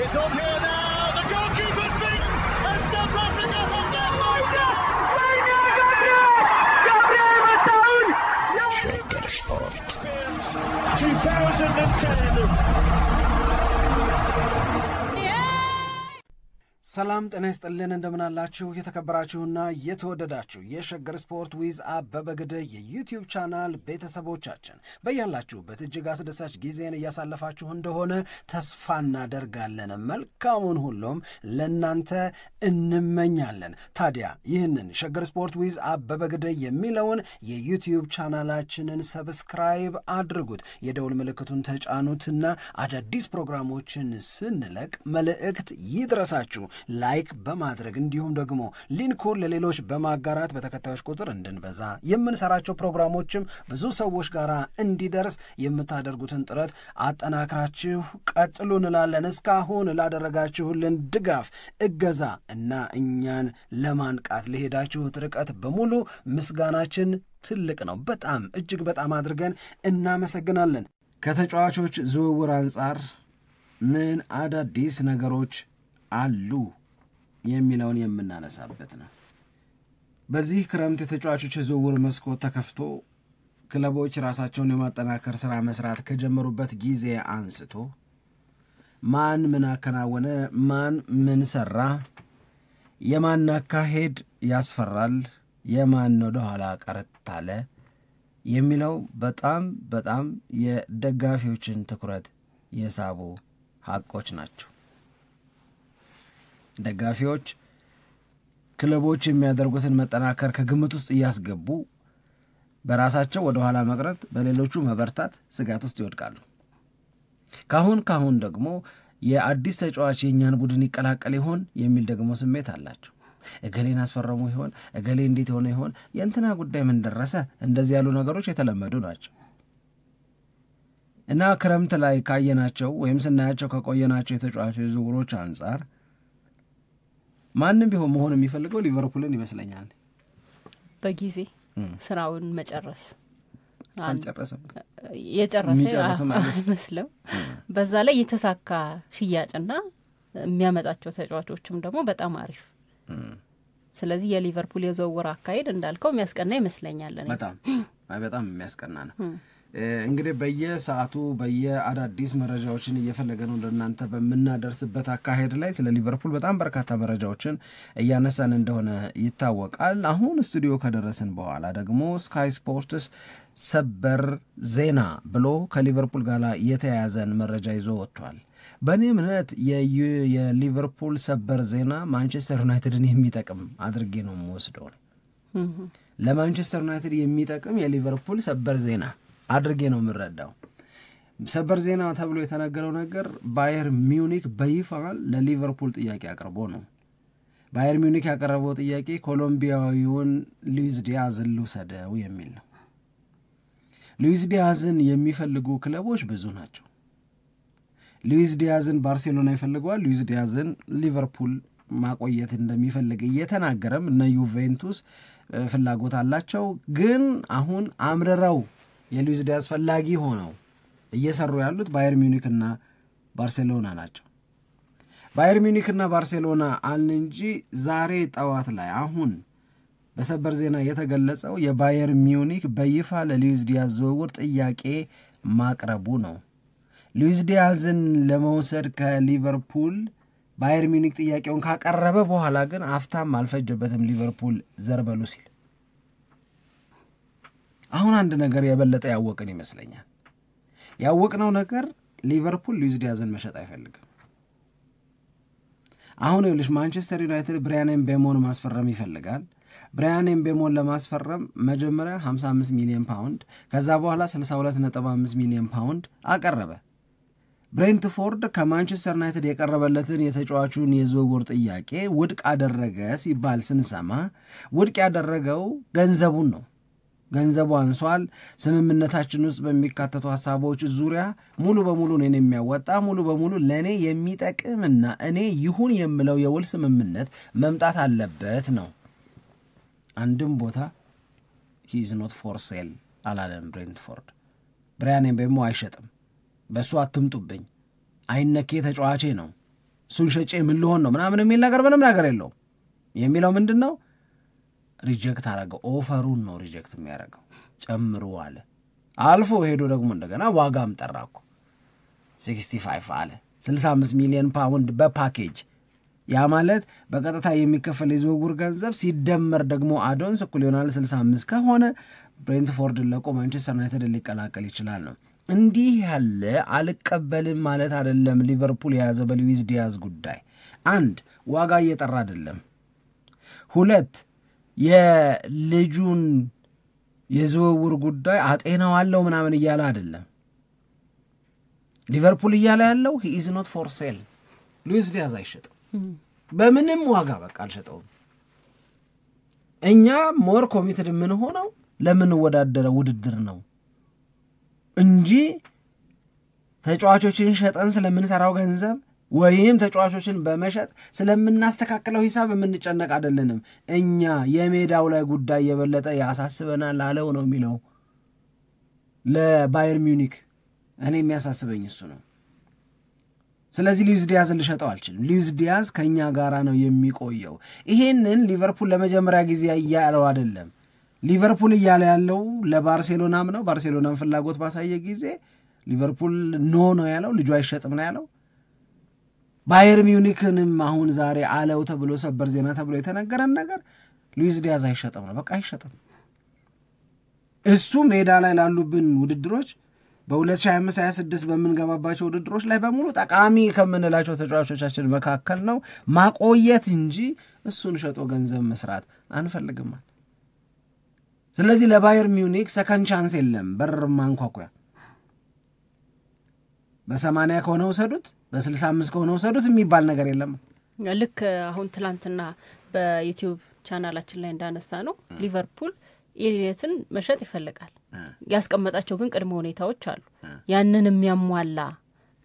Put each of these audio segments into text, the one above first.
It's on here now. The goalkeeper's beaten, and South Africa have done Shaker Sport 2010. ሰላም ጤና ይስጥልን እንደምናላችሁ የተከበራችሁና የተወደዳችሁ የሸገር ስፖርት ዊዝ አበበ ግደይ የዩቲዩብ ቻናል ቤተሰቦቻችን በያላችሁበት እጅግ አስደሳች ጊዜን እያሳለፋችሁ እንደሆነ ተስፋ እናደርጋለን። መልካሙን ሁሉም ለናንተ እንመኛለን። ታዲያ ይህንን ሸገር ስፖርት ዊዝ አበበ ግደይ የሚለውን የዩቲዩብ ቻናላችንን ሰብስክራይብ አድርጉት፣ የደውል ምልክቱን ተጫኑትና አዳዲስ ፕሮግራሞችን ስንለቅ መልእክት ይድረሳችሁ። ላይክ በማድረግ እንዲሁም ደግሞ ሊንኩን ለሌሎች በማጋራት በተከታዮች ቁጥር እንድንበዛ የምንሰራቸው ፕሮግራሞችም ብዙ ሰዎች ጋር እንዲደርስ የምታደርጉትን ጥረት አጠናክራችሁ ቀጥሉ እንላለን። እስካሁን ላደረጋችሁልን ድጋፍ፣ እገዛ እና እኛን ለማንቃት ለሄዳችሁት ርቀት በሙሉ ምስጋናችን ትልቅ ነው። በጣም እጅግ በጣም አድርገን እናመሰግናለን። ከተጫዋቾች ዝውውር አንጻር ምን አዳዲስ ነገሮች አሉ የሚለውን የምናነሳበት ነው። በዚህ ክረምት የተጫዋቾች ዝውውር መስኮት ተከፍቶ ክለቦች ራሳቸውን የማጠናከር ሥራ መስራት ከጀመሩበት ጊዜ አንስቶ ማን ምን አከናወነ፣ ማን ምን ሰራ፣ የማን አካሄድ ያስፈራል፣ የማን ወደ ኋላ ቀረት አለ የሚለው በጣም የደጋፊዎችን ትኩረት የሳቡ ሐቆች ናቸው። ደጋፊዎች ክለቦች የሚያደርጉትን መጠናከር ከግምት ውስጥ እያስገቡ በራሳቸው ወደ ኋላ መቅረት፣ በሌሎቹ መበርታት ስጋት ውስጥ ይወድቃሉ። ካሁን ደግሞ የአዲስ ተጫዋች የኛን ቡድን ይቀላቀል ይሆን የሚል ደግሞ ስሜት አላቸው። እገሌን አስፈረሙ ይሆን፣ እገሌ እንዴት ሆነ ይሆን፣ የእንትና ጉዳይ ምን ደረሰ፣ እንደዚህ ያሉ ነገሮች የተለመዱ ናቸው እና ክረምት ላይ ካየናቸው ወይም ስናያቸው ከቆየናቸው የተጫዋቾች ዝውውሮች አንጻር ማንም ቢሆን መሆን የሚፈልገው ሊቨርፑልን ይመስለኛል። በጊዜ ስራውን መጨረስ አልጨረሰም፣ የጨረሰ አይመስልም። በዛ ላይ የተሳካ ሽያጭና የሚያመጣቸው ተጫዋቾችም ደግሞ በጣም አሪፍ። ስለዚህ የሊቨርፑል የዝውውር አካሄድ እንዳልከው የሚያስቀና ይመስለኛል። በጣም የሚያስቀና ነው። እንግዲህ በየሰዓቱ በየአዳዲስ መረጃዎችን እየፈለገ ነው ለእናንተ በምናደርስበት አካሄድ ላይ ስለ ሊቨርፑል በጣም በርካታ መረጃዎችን እያነሳን እንደሆነ ይታወቃል። አሁን ስቱዲዮ ከደረስን በኋላ ደግሞ ስካይ ስፖርትስ ሰበር ዜና ብሎ ከሊቨርፑል ጋር የተያያዘን መረጃ ይዞ ወጥቷል። በእኔ እምነት የሊቨርፑል ሰበር ዜና ማንቸስተር ዩናይትድን የሚጠቅም አድርጌ ነው የምወስደው። ለማንቸስተር ዩናይትድ የሚጠቅም የሊቨርፑል ሰበር ዜና አድርጌ ነው የምረዳው። ሰበር ዜና ተብሎ የተነገረው ነገር ባየር ሚዩኒክ በይፋ ለሊቨርፑል ጥያቄ አቅርቦ ነው። ባየር ሚዩኒክ ያቀረበው ጥያቄ ኮሎምቢያዊውን ሉዊስ ዲያዝን ልውሰደው የሚል ነው። ሉዊስ ዲያዝን የሚፈልጉ ክለቦች ብዙ ናቸው። ሉዊስ ዲያዝን ባርሴሎና ይፈልገዋል። ሉዊስ ዲያዝን ሊቨርፑል ማቆየት እንደሚፈልግ እየተናገረም እነ ዩቬንቱስ ፍላጎት አላቸው። ግን አሁን አምረራው የሉዊስ ዲያዝ ፈላጊ ሆነው እየሰሩ ያሉት ባየር ሚዩኒክና ባርሴሎና ናቸው። ባየር ሚዩኒክና ባርሴሎና አልን እንጂ ዛሬ ጠዋት ላይ አሁን በሰበር ዜና የተገለጸው የባየር ሚዩኒክ በይፋ ለሉዊስ ዲያዝ ዝውውር ጥያቄ ማቅረቡ ነው። ሉዊስ ዲያዝን ለመውሰድ ከሊቨርፑል ባየር ሚዩኒክ ጥያቄውን ካቀረበ በኋላ ግን አፍታም አልፈጀበትም ሊቨርፑል ዘርበሉ ሲል። አሁን አንድ ነገር የበለጠ ያወቅን ይመስለኛል። ያወቅነው ነገር ሊቨርፑል ሉዊስ ዲያዝን መሸጥ አይፈልግም። አሁን ይኸውልሽ ማንቸስተር ዩናይትድ ብራያን ኤምቤሞን ማስፈረም ይፈልጋል። ብራያን ኤምቤሞን ለማስፈረም መጀመሪያ 55 ሚሊዮን ፓውንድ ከዛ በኋላ 62.5 ሚሊዮን ፓውንድ አቀረበ። ብሬንትፎርድ ከማንቸስተር ዩናይትድ የቀረበለትን የተጫዋቹን የዝውውር ጥያቄ ውድቅ አደረገ ሲባል ስንሰማ ውድቅ ያደረገው ገንዘቡን ነው። ገንዘቡ አንሷል፣ ስምምነታችን ውስጥ በሚካተቱ ሐሳቦች ዙሪያ ሙሉ በሙሉ እኔን የሚያወጣ ሙሉ በሙሉ ለእኔ የሚጠቅምና እኔ ይሁን የምለው የውል ስምምነት መምጣት አለበት ነው። አንድም ቦታ he is not for sale አላለም ብሬንትፎርድ። ብራያን ኤምቤሞ አይሸጥም፣ በሱ አትምጡብኝ፣ አይነኬ ተጫዋቼ ነው እሱን ሸጬ ምን ልሆን ነው ምናምን የሚል ነገር ምንም ነገር የለውም። የሚለው ምንድነው ሪጀክት አረገው፣ ኦፈሩን ነው ሪጀክት የሚያደርገው። ጨምሩ አለ። አልፎ ሄዶ ደግሞ እንደገና ዋጋም ጠራኩ 65 አለ 65 ሚሊዮን ፓውንድ በፓኬጅ። ያ ማለት በቀጥታ የሚከፈል የዝውውር ገንዘብ ሲደመር ደግሞ አዶንስ እኩል ይሆናል 65 ከሆነ ብሬንትፎርድን ለቆ ማንቸስተር ዩናይትድ ሊቀላቀል ይችላል ነው። እንዲህ ያለ አልቀበልም ማለት አይደለም ሊቨርፑል የያዘ በሉዊስ ዲያዝ ጉዳይ። አንድ ዋጋ እየጠራ አይደለም፣ ሁለት የልጁን የዝውውር ጉዳይ አጤናዋለሁ ምናምን እያለ አይደለም። ሊቨርፑል እያለ ያለው he is not for sale። ሉዊስ ዲያዝ አይሸጥም በምንም ዋጋ፣ በቃ አልሸጠውም። እኛ ሞር ኮሚትድ ምን ሆነው ለምን ወዳደረው ውድድር ነው እንጂ ተጫዋቾችን ሸጠን ስለምንሰራው ገንዘብ ወይም ተጫዋቾችን በመሸጥ ስለምናስተካክለው ሂሳብ የምንጨነቅ አይደለንም። እኛ የሜዳው ላይ ጉዳይ የበለጠ ያሳስበናል አለው ነው የሚለው ለባየር ሚዩኒክ። እኔ የሚያሳስበኝ እሱ ነው። ስለዚህ ሉዊስ ዲያዝ ልሸጠው አልችልም። ሉዊስ ዲያዝ ከኛ ጋራ ነው የሚቆየው። ይሄንን ሊቨርፑል ለመጀመሪያ ጊዜ እያለው አይደለም። ሊቨርፑል እያለ ያለው ለባርሴሎናም ነው። ባርሴሎናም ፍላጎት ባሳየ ጊዜ ሊቨርፑል ኖ ነው ያለው፣ ልጁ አይሸጥም ነው ያለው። ባየር ሚዩኒክንም አሁን ዛሬ አለው ተብሎ ሰበር ዜና ተብሎ የተነገረን ነገር ሉዊስ ዲያዝ አይሸጥም ነው። በቃ አይሸጥም። እሱ ሜዳ ላይ ላሉብን ውድድሮች በ2025-26 በምንገባባቸው ውድድሮች ላይ በሙሉ ጠቃሚ ከምንላቸው ተጫዋቾቻችን መካከል ነው። ማቆየት እንጂ እሱን ሸጦ ገንዘብ መስራት አንፈልግም። ስለዚህ ለባየር ሚዩኒክ ሰከንድ ቻንስ የለም። በር ማንኳኳያ በ80 ከሆነ ወሰዱት፣ በ65 ከሆነ ወሰዱት የሚባል ነገር የለም። ልክ አሁን ትላንትና በዩቲዩብ ቻናላችን ላይ እንዳነሳ ነው ሊቨርፑል ኤሊየትን መሸጥ ይፈልጋል። ያስቀመጣቸው ግን ቅድመ ሁኔታዎች አሉ። ያንን የሚያሟላ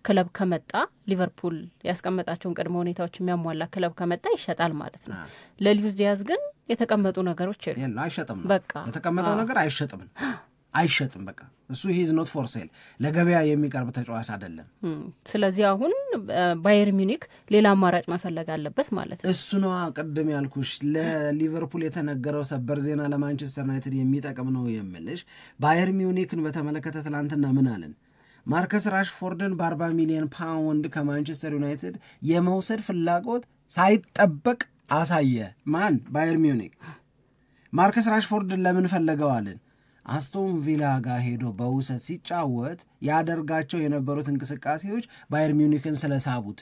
ክለብ ከመጣ ሊቨርፑል ያስቀመጣቸውን ቅድመ ሁኔታዎች የሚያሟላ ክለብ ከመጣ ይሸጣል ማለት ነው። ለሉዊስ ዲያዝ ግን የተቀመጡ ነገሮች የለም፣ አይሸጥም። በቃ የተቀመጠው ነገር አይሸጥም። በቃ እሱ he is not for sale፣ ለገበያ የሚቀርብ ተጫዋች አይደለም። ስለዚህ አሁን ባየር ሚዩኒክ ሌላ አማራጭ መፈለግ አለበት ማለት ነው። እሱ ነው ቅድም ያልኩሽ ለሊቨርፑል የተነገረው ሰበር ዜና ለማንቸስተር ዩናይትድ የሚጠቅም ነው የምልሽ። ባየር ሚዩኒክን በተመለከተ ትናንትና ምን አለን? ማርከስ ራሽፎርድን በ40 ሚሊዮን ፓውንድ ከማንቸስተር ዩናይትድ የመውሰድ ፍላጎት ሳይጠበቅ አሳየ። ማን? ባየር ሚዩኒክ። ማርከስ ራሽፎርድን ለምን ፈለገዋልን? አስቶን ቪላ ጋር ሄዶ በውሰት ሲጫወት ያደርጋቸው የነበሩት እንቅስቃሴዎች ባየር ሚዩኒክን ስለሳቡት።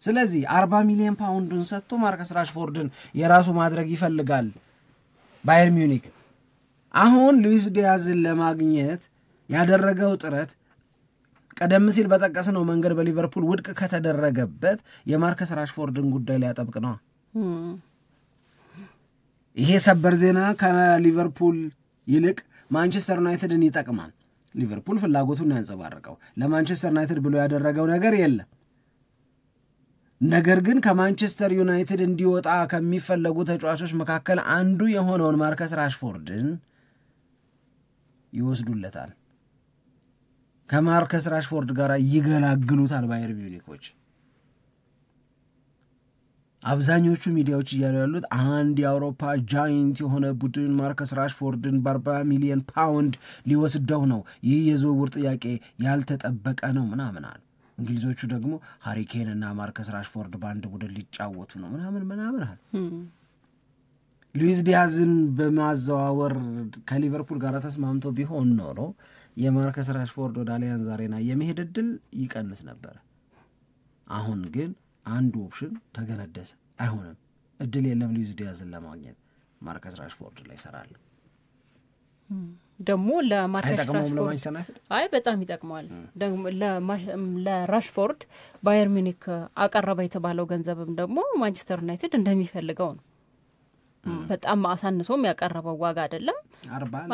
ስለዚህ 40 ሚሊዮን ፓውንዱን ሰጥቶ ማርከስ ራሽፎርድን የራሱ ማድረግ ይፈልጋል ባየር ሚዩኒክ። አሁን ሉዊስ ዲያዝን ለማግኘት ያደረገው ጥረት ቀደም ሲል በጠቀስነው መንገድ በሊቨርፑል ውድቅ ከተደረገበት የማርከስ ራሽፎርድን ጉዳይ ሊያጠብቅ ነው። ይሄ ሰበር ዜና ከሊቨርፑል ይልቅ ማንቸስተር ዩናይትድን ይጠቅማል። ሊቨርፑል ፍላጎቱን ያንጸባረቀው ለማንቸስተር ዩናይትድ ብሎ ያደረገው ነገር የለም። ነገር ግን ከማንቸስተር ዩናይትድ እንዲወጣ ከሚፈለጉ ተጫዋቾች መካከል አንዱ የሆነውን ማርከስ ራሽፎርድን ይወስዱለታል። ከማርከስ ራሽፎርድ ጋር ይገላግሉታል ባየር ሚዩኒኮች። አብዛኞቹ ሚዲያዎች እያሉ ያሉት አንድ የአውሮፓ ጃይንት የሆነ ቡድን ማርከስ ራሽፎርድን በ40 ሚሊዮን ፓውንድ ሊወስደው ነው፣ ይህ የዝውውር ጥያቄ ያልተጠበቀ ነው ምናምን አሉ። እንግሊዞቹ ደግሞ ሃሪኬን እና ማርከስ ራሽፎርድ በአንድ ቡድን ሊጫወቱ ነው ምናምን አሉ። ሉዊስ ዲያዝን በማዘዋወር ከሊቨርፑል ጋር ተስማምቶ ቢሆን ኖሮ የማርከስ ራሽፎርድ ወደ አሊያንዝ አሬና የመሄድ ዕድል ይቀንስ ነበር። አሁን ግን አንዱ ኦፕሽን ተገነደሰ። አይሆንም፣ እድል የለም ሉዊስ ዲያዝን ለማግኘት። ማርከስ ራሽፎርድ ላይ ይሰራል። ደግሞ ለማርከስ ራሽፎርድ በጣም ይጠቅማል። ደግሞ ለራሽፎርድ ባየር ሚዩኒክ አቀረበ የተባለው ገንዘብም ደግሞ ማንቸስተር ዩናይትድ እንደሚፈልገው ነው። በጣም አሳንሶም ያቀረበው ዋጋ አይደለም፣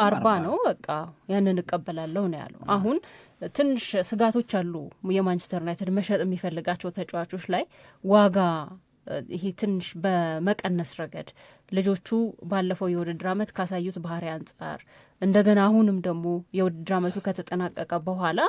40 ነው። በቃ ያንን እቀበላለሁ ነው ያለው። አሁን ትንሽ ስጋቶች አሉ የማንቸስተር ዩናይትድ መሸጥ የሚፈልጋቸው ተጫዋቾች ላይ ዋጋ ይሄ ትንሽ በመቀነስ ረገድ ልጆቹ ባለፈው የውድድር ዓመት ካሳዩት ባህሪ አንጻር እንደገና አሁንም ደግሞ የውድድር ዓመቱ ከተጠናቀቀ በኋላ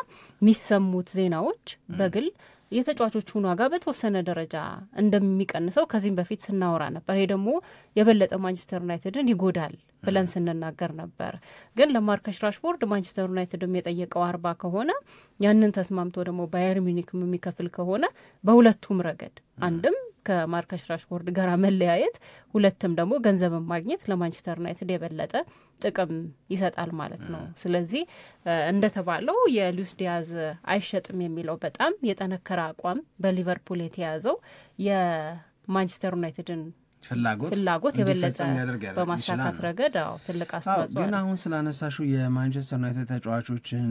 የሚሰሙት ዜናዎች በግል የተጫዋቾቹን ዋጋ በተወሰነ ደረጃ እንደሚቀንሰው ከዚህም በፊት ስናወራ ነበር። ይሄ ደግሞ የበለጠ ማንቸስተር ዩናይትድን ይጎዳል ብለን ስንናገር ነበር። ግን ለማርከስ ራሽፎርድ ማንቸስተር ዩናይትድም የጠየቀው 40 ከሆነ ያንን ተስማምቶ ደግሞ ባየር ሚኒክም የሚከፍል ከሆነ በሁለቱም ረገድ አንድም ከማርከስ ራሽፎርድ ጋር መለያየት፣ ሁለትም ደግሞ ገንዘብን ማግኘት ለማንቸስተር ዩናይትድ የበለጠ ጥቅም ይሰጣል ማለት ነው። ስለዚህ እንደተባለው የሉዊስ ዲያዝ አይሸጥም የሚለው በጣም የጠነከረ አቋም በሊቨርፑል የተያዘው የማንቸስተር ዩናይትድን ፍላጎት የበለጠ በማሳካት ረገድ ትልቅ አስተዋጽኦ። ግን አሁን ስላነሳሹ የማንቸስተር ዩናይትድ ተጫዋቾችን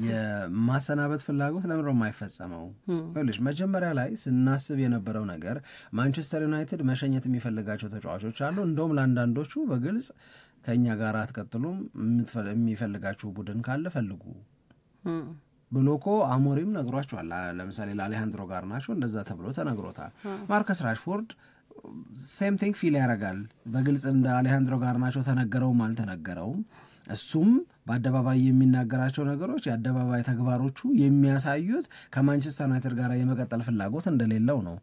የማሰናበት ፍላጎት ለምን ነው የማይፈጸመው? ይኸውልሽ መጀመሪያ ላይ ስናስብ የነበረው ነገር ማንቸስተር ዩናይትድ መሸኘት የሚፈልጋቸው ተጫዋቾች አሉ። እንደውም ለአንዳንዶቹ በግልጽ ከእኛ ጋር አትቀጥሉም፣ የሚፈልጋችሁ ቡድን ካለ ፈልጉ ብሎ እኮ አሞሪም ነግሯቸዋል። ለምሳሌ ለአሌሃንድሮ ጋርናቾ እንደዛ ተብሎ ተነግሮታል። ማርከስ ራሽፎርድ ሴም ቲንግ ፊል ያደርጋል። በግልጽ እንደ አሌሃንድሮ ጋርናቾ ተነገረውም አልተነገረውም እሱም በአደባባይ የሚናገራቸው ነገሮች የአደባባይ ተግባሮቹ የሚያሳዩት ከማንቸስተር ዩናይትድ ጋር የመቀጠል ፍላጎት እንደሌለው ነው።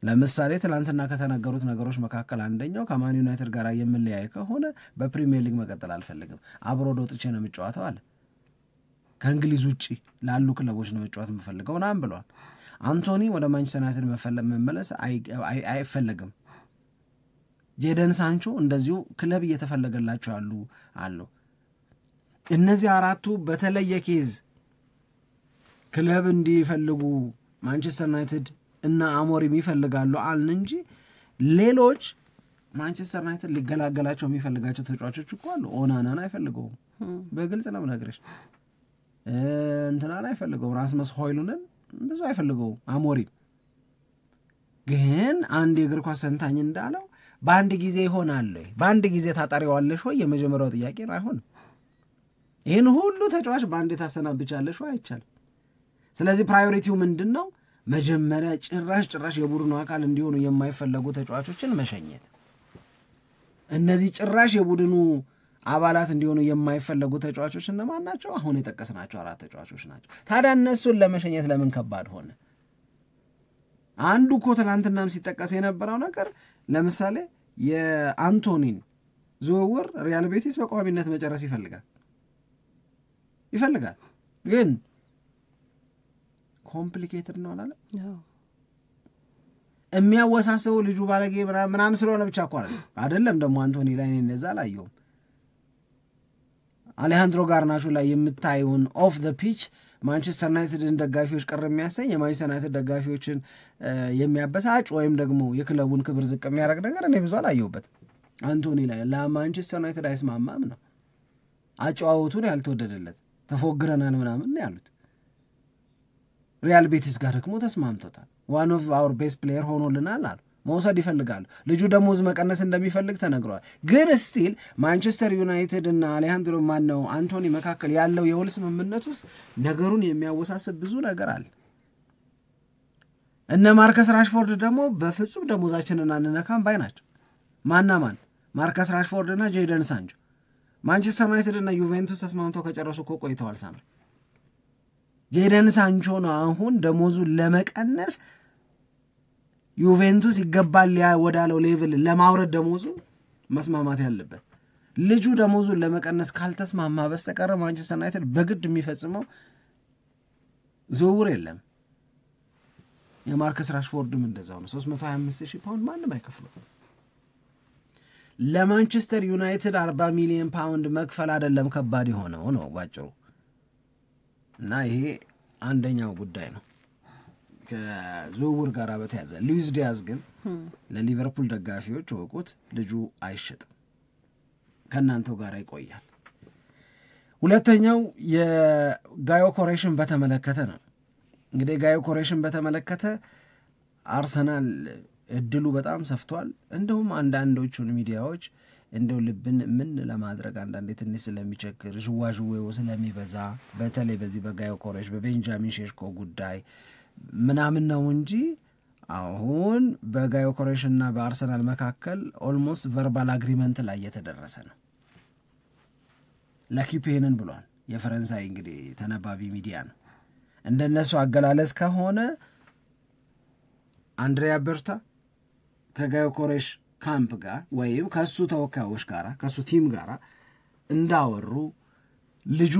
ለምሳሌ ትላንትና ከተነገሩት ነገሮች መካከል አንደኛው ከማን ዩናይትድ ጋር የምለያይ ከሆነ በፕሪሚየር ሊግ መቀጠል አልፈልግም፣ አብሮድ ወጥቼ ነው የምጫወተው አለ። ከእንግሊዝ ውጭ ላሉ ክለቦች ነው መጫወት የምፈልገው ናም ብሏል። አንቶኒ ወደ ማንቸስተር ዩናይትድ መመለስ አይፈለግም። ጄደን ሳንቾ እንደዚሁ ክለብ እየተፈለገላቸው አሉ። እነዚህ አራቱ በተለየ ኬዝ ክለብ እንዲፈልጉ ማንቸስተር ዩናይትድ እና አሞሪም ይፈልጋሉ አልን እንጂ ሌሎች ማንቸስተር ዩናይትድ ሊገላገላቸው የሚፈልጋቸው ተጫዋቾች እኮ አሉ። ኦናናን አይፈልገውም፣ በግልጽ ነው የምነግርሽ። እንትናን አይፈልገውም፣ ራስመስ ሆይሉንን ብዙ አይፈልገውም። አሞሪም ግን አንድ የእግር ኳስ ተንታኝ እንዳለው በአንድ ጊዜ ይሆናል ወይ በአንድ ጊዜ ታጣሪዋለሽ ወይ የመጀመሪያው ጥያቄ ነው። አይሆንም። ይህን ሁሉ ተጫዋች በአንድ ታሰናብቻለሽ ወይ? አይቻልም። ስለዚህ ፕራዮሪቲው ምንድን ነው? መጀመሪያ ጭራሽ የቡድኑ አካል እንዲሆኑ የማይፈለጉ ተጫዋቾችን መሸኘት። እነዚህ ጭራሽ የቡድኑ አባላት እንዲሆኑ የማይፈለጉ ተጫዋቾች እነማን ናቸው? አሁን የጠቀስናቸው 4 ተጫዋቾች ናቸው። ታዲያ እነሱን ለመሸኘት ለምን ከባድ ሆነ? አንዱ እኮ ትናንትናም ሲጠቀስ የነበረው ነገር ለምሳሌ የአንቶኒን ዝውውር ሪያል ቤቲስ በቋሚነት መጨረስ ይፈልጋል ግን ኮምፕሊኬትድ ነው አላለ። የሚያወሳሰበው ልጁ ባለጌ ምናምን ስለሆነ ብቻ እኮ አይደለም። ደግሞ አንቶኒ ላይ እንደዛ አላየሁም። አሌሃንድሮ ጋርናቾ ላይ የምታየውን ኦፍ ዘ ፒች ማንቸስተር ዩናይትድን ደጋፊዎች ቅር የሚያሰኝ የማንቸስተር ዩናይትድ ደጋፊዎችን የሚያበሳጭ ወይም ደግሞ የክለቡን ክብር ዝቅ የሚያደርግ ነገር እኔ ብዙ አላየሁበት አንቶኒ ላይ። ለማንቸስተር ዩናይትድ አይስማማም ነው አጨዋወቱን ያልተወደደለት፣ ተፎግረናል ምናምን ያሉት። ሪያል ቤቲስ ጋር ደግሞ ተስማምቶታል። ዋን ኦፍ አወር ቤስት ፕሌየር ሆኖልናል አሉ። መውሰድ ይፈልጋሉ። ልጁ ደሞዝ መቀነስ እንደሚፈልግ ተነግሯል። ግን ስቲል ማንቸስተር ዩናይትድ እና አሌሃንድሮ አንቶኒ መካከል ያለው የውል ስምምነት ውስጥ ነገሩን የሚያወሳስብ ብዙ ነገር አለ። እነ ማርከስ ራሽፎርድ ደግሞ በፍጹም ደሞዛችንን አንነካም ባይ ናቸው። ማን? ማርከስ ራሽፎርድ እና ጄደን ሳንቾ። ማንቸስተር ዩናይትድ እና ዩቬንቱስ ተስማምተው ከጨረሱ እኮ ቆይተዋል። ሳምሪ ጄደን ሳንቾ ነው አሁን ደሞዙን ለመቀነስ ዩቬንቱስ ይገባል ወዳለው ሌቭል ለማውረድ ደሞዙ መስማማት ያለበት። ልጁ ደሞዙን ለመቀነስ ካልተስማማ በስተቀር ማንቸስተር ዩናይትድ በግድ የሚፈጽመው ዝውውር የለም። የማርከስ ራሽፎርድም እንደዛው ነው። 325,000 ፓውንድ ማንም አይከፍሉም። ለማንቸስተር ዩናይትድ 40 ሚሊዮን ፓውንድ መክፈል አይደለም ከባድ የሆነው ነው ባጭሩ። እና ይሄ አንደኛው ጉዳይ ነው ከዝውውር ጋር በተያዘ። ሉዊስ ዲያዝ ግን ለሊቨርፑል ደጋፊዎች ወቁት ልጁ አይሸጥም፣ ከናንተው ጋር ይቆያል። ሁለተኛው የጋዮ ኮሬሽን በተመለከተ ነው። እንግዲህ ጋዮ ኮሬሽን በተመለከተ አርሰናል እድሉ በጣም ሰፍቷል። እንደውም አንዳንዶቹን ሚዲያዎች እንደው ልብን ምን ለማድረግ አንዳንዴ ትንሽ ስለሚቸግር ዥዋዥዌው ስለሚበዛ በተለይ በዚህ በጋዮ ኮሬሽ በቤንጃሚን ሼሽኮ ጉዳይ ምናምን ነው እንጂ አሁን በጋዮ ኮሬሽና በአርሰናል መካከል ኦልሞስት ቨርባል አግሪመንት ላይ የተደረሰ ነው። ለኪፔንን ብሏል። የፈረንሳይ እንግዲህ ተነባቢ ሚዲያ ነው። እንደነሱ አገላለጽ ከሆነ አንድሪያ በርታ ከጋዮ ኮሬሽ ካምፕ ጋር ወይም ከሱ ተወካዮች ጋር ከሱ ቲም ጋር እንዳወሩ ልጁ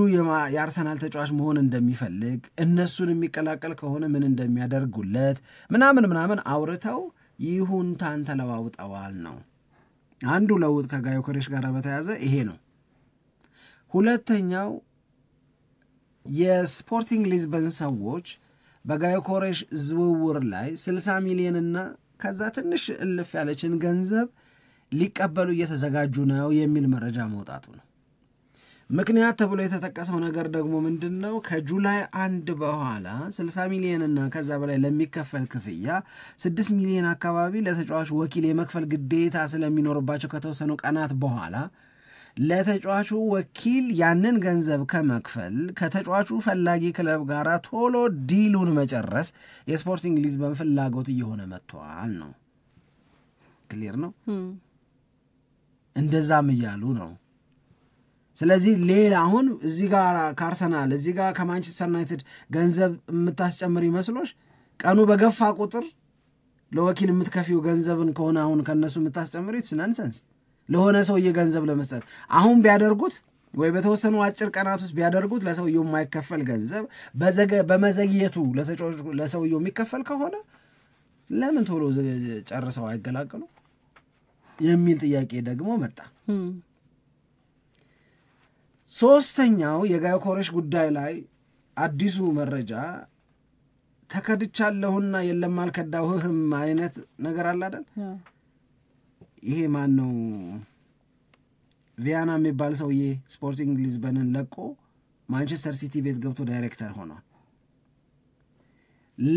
የአርሰናል ተጫዋች መሆን እንደሚፈልግ እነሱን የሚቀላቀል ከሆነ ምን እንደሚያደርጉለት ምናምን አውርተው ይሁንታን ተለዋውጠዋል ነው አንዱ ለውጥ ከጋዮ ኮሬሽ ጋር በተያዘ ይሄ ነው። ሁለተኛው የስፖርቲንግ ሊዝበን ሰዎች በጋዮ ኮሬሽ ዝውውር ላይ 60 ሚሊዮን እና ከዛ ትንሽ እልፍ ያለችን ገንዘብ ሊቀበሉ እየተዘጋጁ ነው የሚል መረጃ መውጣቱ ነው። ምክንያት ተብሎ የተጠቀሰው ነገር ደግሞ ምንድነው? ከጁላይ 1 በኋላ 60 ሚሊዮን እና ከዛ በላይ ለሚከፈል ክፍያ 6 ሚሊዮን አካባቢ ለተጫዋቹ ወኪል የመክፈል ግዴታ ስለሚኖርባቸው ከተወሰኑ ቀናት በኋላ ለተጫዋቹ ወኪል ያንን ገንዘብ ከመክፈል ከተጫዋቹ ፈላጊ ክለብ ጋር ቶሎ ዲሉን መጨረስ የስፖርቲንግ ሊዝበን ፍላጎት እየሆነ መጥቷል ነው። ክሊር ነው። እንደዛም እያሉ ነው። ስለዚህ ሌላ አሁን እዚህ ጋር ከአርሰናል እዚህ ጋር ከማንቸስተር ዩናይትድ ገንዘብ የምታስጨምር ይመስሎሽ ቀኑ በገፋ ቁጥር ለወኪል የምትከፊው ገንዘብን ከሆነ አሁን ከነሱ የምታስጨምር ይትስናንሰንስ ለሆነ ሰውዬ ገንዘብ ለመስጠት አሁን ቢያደርጉት ወይ በተወሰኑ አጭር ቀናት ውስጥ ቢያደርጉት ለሰውየው የማይከፈል ገንዘብ በመዘግየቱ ለሰውየው የሚከፈል ከሆነ ለምን ቶሎ ጨርሰው አይገላገሉ የሚል ጥያቄ ደግሞ መጣ። ሶስተኛው የጋዮ ኮሬሽ ጉዳይ ላይ አዲሱ መረጃ ተከድቻለሁና የለም አልከዳሁህም አይነት ነገር አለ አይደል? ይሄ ማን ነው? ቪያና የሚባል ሰውዬ ስፖርቲንግ ሊዝበንን ለቆ ማንቸስተር ሲቲ ቤት ገብቶ ዳይሬክተር ሆኗል።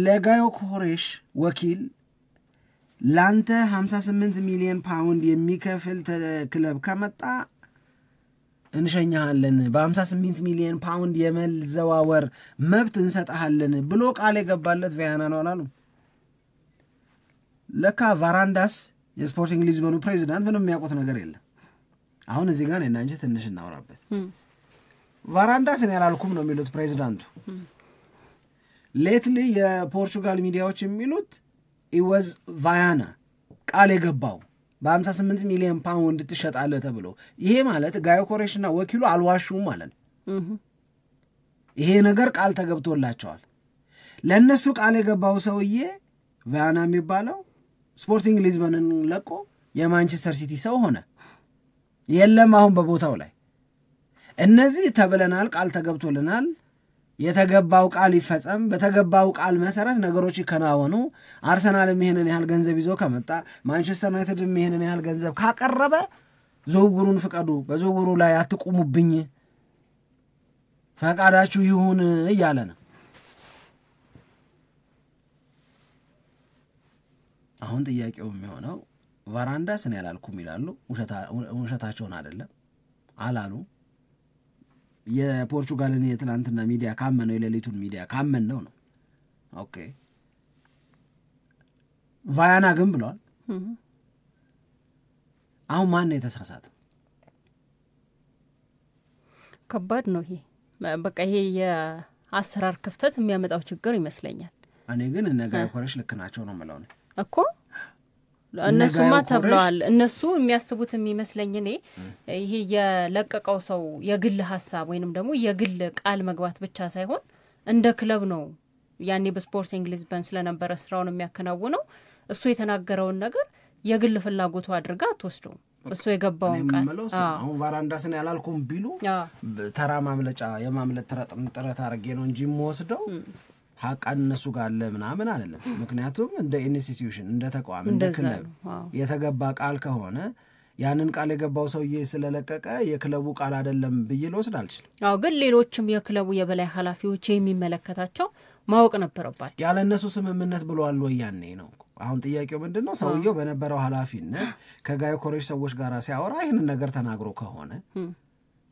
ለጋዮ ኮሬሽ ወኪል ላንተ 58 ሚሊዮን ፓውንድ የሚከፍል ክለብ ከመጣ እንሸኛሃለን በ58 ሚሊዮን ፓውንድ የመዘዋወር መብት እንሰጣሃለን ብሎ ቃል የገባለት ቪያና ነው አላሉ። ለካ ቫራንዳስ የስፖርቲንግ ሊዝበኑ ፕሬዚዳንት ምንም የሚያውቁት ነገር የለም። አሁን እዚህ ጋር እና እንጂ ትንሽ እናወራበት። ቫራንዳስን ያላልኩም ነው የሚሉት ፕሬዚዳንቱ። ሌትሊ የፖርቹጋል ሚዲያዎች የሚሉት ኢወዝ ቫያና ቃል የገባው በ58 ሚሊዮን ፓውንድ ትሸጣለህ ተብሎ ይሄ ማለት ጋዮ ኮሬሽና ወኪሉ አልዋሹም ማለት ነው። ይሄ ነገር ቃል ተገብቶላቸዋል። ለነሱ ቃል የገባው ሰውዬ ቫያና የሚባለው ስፖርቲንግ ሊዝበንን ለቆ የማንቸስተር ሲቲ ሰው ሆነ። የለም አሁን በቦታው ላይ እነዚህ ተብለናል፣ ቃል ተገብቶልናል፣ የተገባው ቃል ይፈጸም፣ በተገባው ቃል መሰረት ነገሮች ይከናወኑ፣ አርሰናልም ይሄንን ያህል ገንዘብ ይዞ ከመጣ ማንቸስተር ዩናይትድም ይሄንን ያህል ገንዘብ ካቀረበ ዝውውሩን ፍቀዱ፣ በዝውውሩ ላይ አትቁሙብኝ፣ ፈቃዳችሁ ይሁን እያለ ነው። አሁን ጥያቄው የሚሆነው ቫራንዳስን ያላልኩም ይላሉ። ውሸታቸውን አይደለም አላሉ። የፖርቹጋልን የትላንትና ሚዲያ ካመነው የሌሊቱን ሚዲያ ካመነው ነው። ኦኬ ቫያና ግን ብለዋል። አሁን ማን ነው የተሳሳተው? ከባድ ነው ይሄ። በቃ ይሄ የአሰራር ክፍተት የሚያመጣው ችግር ይመስለኛል። እኔ ግን እነ ጋዮ ኮሬሽ ልክ ናቸው ነው የምለው ነው እኮ እነሱማ ተብለዋል። እነሱ የሚያስቡት የሚመስለኝ እኔ ይሄ የለቀቀው ሰው የግል ሐሳብ ወይንም ደግሞ የግል ቃል መግባት ብቻ ሳይሆን እንደ ክለብ ነው ያኔ በስፖርቲንግ ሊዝበን ስለነበረ ስራውን የሚያከናውነው እሱ የተናገረውን ነገር የግል ፍላጎቱ አድርጋ አትወስደውም። እሱ የገባውን ቃል አሁን ቫራንዳስን ያላልኩም ቢሉ ተራ ማምለጫ የማምለጥ ጥረት አድርጌ ነው እንጂ የምወስደው ሀቃን እነሱ ጋር አለ ምናምን አይደለም። ምክንያቱም እንደ ኢንስቲትዩሽን እንደ ተቋም እንደ ክለብ የተገባ ቃል ከሆነ ያንን ቃል የገባው ሰውዬ ስለለቀቀ የክለቡ ቃል አይደለም ብዬ ልወስድ አልችልም። አዎ ግን ሌሎችም የክለቡ የበላይ ኃላፊዎች የሚመለከታቸው ማወቅ ነበረባቸው። ያለ እነሱ ስምምነት ብለዋል ወይ ያኔ ነው። አሁን ጥያቄው ምንድነው? ሰውየው በነበረው ኃላፊነት ከጋዮ ኮሬሽ ሰዎች ጋር ሲያወራ ይህንን ነገር ተናግሮ ከሆነ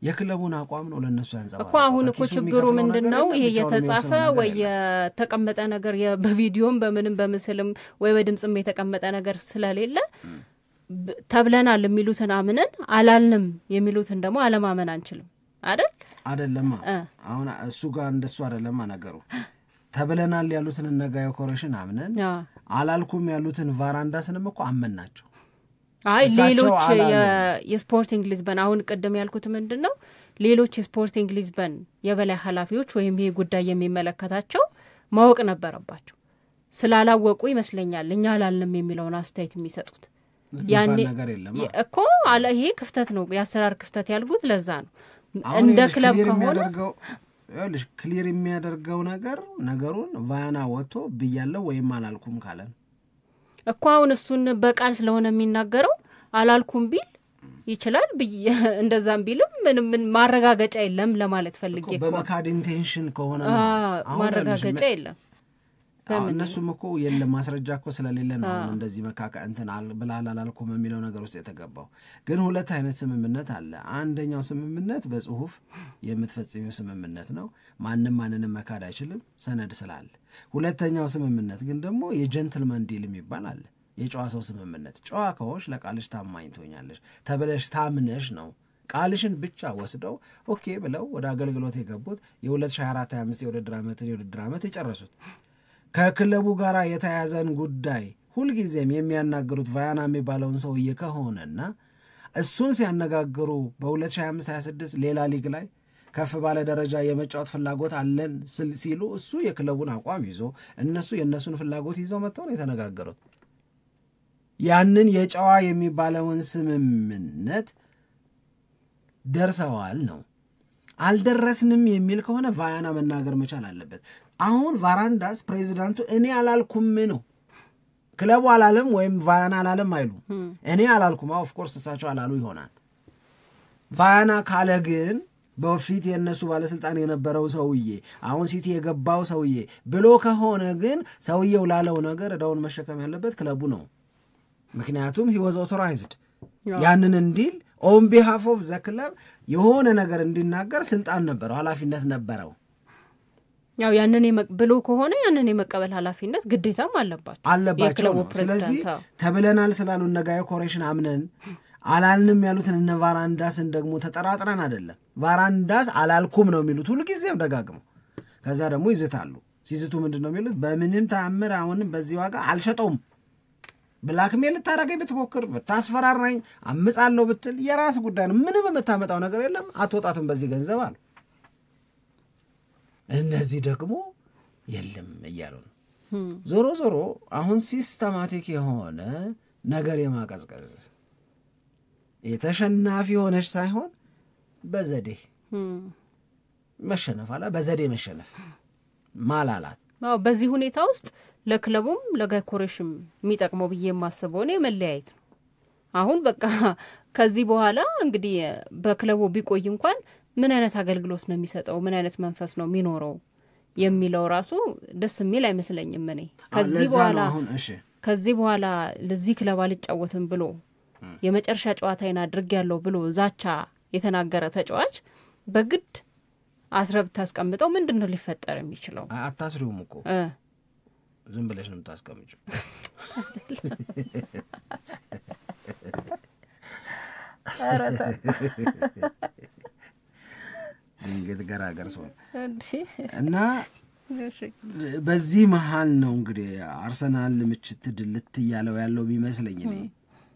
የክለቡን አቋም ነው ለነሱ ያንጸባረቀው እኮ። አሁን እኮ ችግሩ ምንድነው? ይሄ የተጻፈ ወይ የተቀመጠ ነገር በቪዲዮም በምንም በምስልም ወይ በድምጽም የተቀመጠ ነገር ስለሌለ ተብለናል የሚሉትን አምነን አላልንም የሚሉትን ደግሞ አለማመን አንችልም አይደል? አይደለም። አሁን እሱ ጋር እንደሱ አይደለም ነገሩ። ተብለናል ያሉትን ነጋዮ ኮሬሽን አምነን አላልኩም ያሉትን ቫራንዳስንም እኮ አመናቸው። አይ ሌሎች የስፖርቲንግ ሊዝበን አሁን ቀደም ያልኩት ምንድነው ሌሎች የስፖርቲንግ ሊዝበን የበላይ ኃላፊዎች ወይም ይሄ ጉዳይ የሚመለከታቸው ማወቅ ነበረባቸው። ስላላወቁ ይመስለኛል እኛ አላልንም የሚለውን አስተያየት የሚሰጡት። ያኔ እኮ አለ ይሄ ክፍተት ነው ያሰራር ክፍተት ያልኩት ለዛ ነው። እንደ ክለብ ከሆነ ያለሽ ክሊር የሚያደርገው ነገሩን ቫያና ወጥቶ ብያለው ወይም አላልኩም ካለን እኮ አሁን እሱን በቃል ስለሆነ የሚናገረው አላልኩም ቢል ይችላል እንደዛም ቢልም ምን ማረጋገጫ የለም ለማለት ፈልጌ እኮ በመካድ ኢንቴንሽን ከሆነ ማረጋገጫ የለም። እነሱም እኮ የለም ማስረጃ እኮ ስለሌለ ነው እንደዚህ መካካ እንትን አላልኩም የሚለው ነገር ውስጥ የተገባው። ግን ሁለት አይነት ስምምነት አለ። አንደኛው ስምምነት በጽሁፍ የምትፈጽሚው ስምምነት ነው፣ ማንንም መካድ አይችልም ሰነድ ስላለ። ሁለተኛው ስምምነት ግን ደግሞ የጀንትልመን ዲል የሚባል አለ፣ የጨዋ ሰው ስምምነት። ጨዋ ከሆንሽ ለቃልሽ ታማኝ ትሆኛለሽ ተብለሽ ታምነሽ ነው ቃልሽን ብቻ ወስደው ኦኬ ብለው ወደ አገልግሎት የገቡት የ2024-25 የውድድር ዓመት የጨረሱት። ከክለቡ ጋር የተያዘን ጉዳይ ሁልጊዜም የሚያናገሩት ቫያና የሚባለውን ሰውዬ ከሆነና እሱን ሲያነጋግሩ በ2025-26 ሌላ ሊግ ላይ ከፍ ባለ ደረጃ የመጫወት ፍላጎት አለን ሲሉ እሱ የክለቡን አቋም ይዞ እነሱ የእነሱን ፍላጎት ይዘው መጥተው ነው የተነጋገሩት። ያንን የጨዋ የሚባለውን ስምምነት ደርሰዋል ነው። አልደረስንም የሚል ከሆነ ቫያና መናገር መቻል አለበት። አሁን ቫራንዳስ ፕሬዚዳንቱ እኔ አላልኩም ነው፣ ክለቡ አላለም ወይም ቫያና አላለም አይሉ። እኔ አላልኩም ኦፍ ኮርስ እሳቸው አላሉ ይሆናል። ቫያና ካለ ግን በፊት የነሱ ባለስልጣን የነበረው ሰውዬ አሁን ሲቲ የገባው ሰውዬ ብሎ ከሆነ ግን ሰውዬው ላለው ነገር እዳውን መሸከም ያለበት ክለቡ ነው። ምክንያቱም he was authorized ያንን እንዲል on behalf of the club የሆነ ነገር እንዲናገር ስልጣን ነበረው፣ ኃላፊነት ነበረው። ያው ያንን ብሎ ከሆነ ያንን የመቀበል ኃላፊነት ግዴታም አለባቸው። ስለዚህ ተብለናል ስላሉ ነጋዮ ኮሬሽን አምነን አላልንም ያሉትን እነ ቫራንዳስን ደግሞ ተጠራጥረን አይደለም። ቫራንዳስ አላልኩም ነው የሚሉት ሁልጊዜም ደጋግመው። ከዛ ደግሞ ይዝታሉ። ሲዝቱ ምንድነው የሚሉት? በምንም ተአምር አሁንም በዚህ ዋጋ አልሸጠውም። ብላክሜል ልታረገኝ ብትሞክር ብታስፈራራኝ አምጻለሁ ብትል የራስ ጉዳይ ነው፣ ምንም የምታመጣው ነገር የለም፣ አትወጣትም በዚህ ገንዘብ አሉ። እነዚህ ደግሞ የለም እያሉ ነው። ዞሮ ዞሮ አሁን ሲስተማቲክ የሆነ ነገር የማቀዝቀዝ የተሸናፊ ሆነች ሳይሆን በዘዴ መሸነፍ አለ፣ በዘዴ መሸነፍ ማላላት። በዚህ ሁኔታ ውስጥ ለክለቡም ለጋይኮሬሽም የሚጠቅመው ብዬ የማስበው እኔ መለያየት ነው። አሁን በቃ ከዚህ በኋላ እንግዲህ በክለቡ ቢቆይ እንኳን ምን አይነት አገልግሎት ነው የሚሰጠው፣ ምን አይነት መንፈስ ነው የሚኖረው የሚለው ራሱ ደስ የሚል አይመስለኝም። እኔ ከዚህ በኋላ ለዚህ ክለብ አልጫወትም ብሎ የመጨረሻ ጨዋታዬን አድርጌያለሁ ብሎ ዛቻ የተናገረ ተጫዋች በግድ አስረብ ታስቀምጠው ምንድነው ሊፈጠር የሚችለው? አታስሪውም እኮ ዝም ብለሽ ነው የምታስቀምጪው። አራታ እንግዲህ ገራገር ሰው እና በዚህ መሃል ነው እንግዲህ አርሰናል ምችት ድልት ያለው ቢመስለኝ እኔ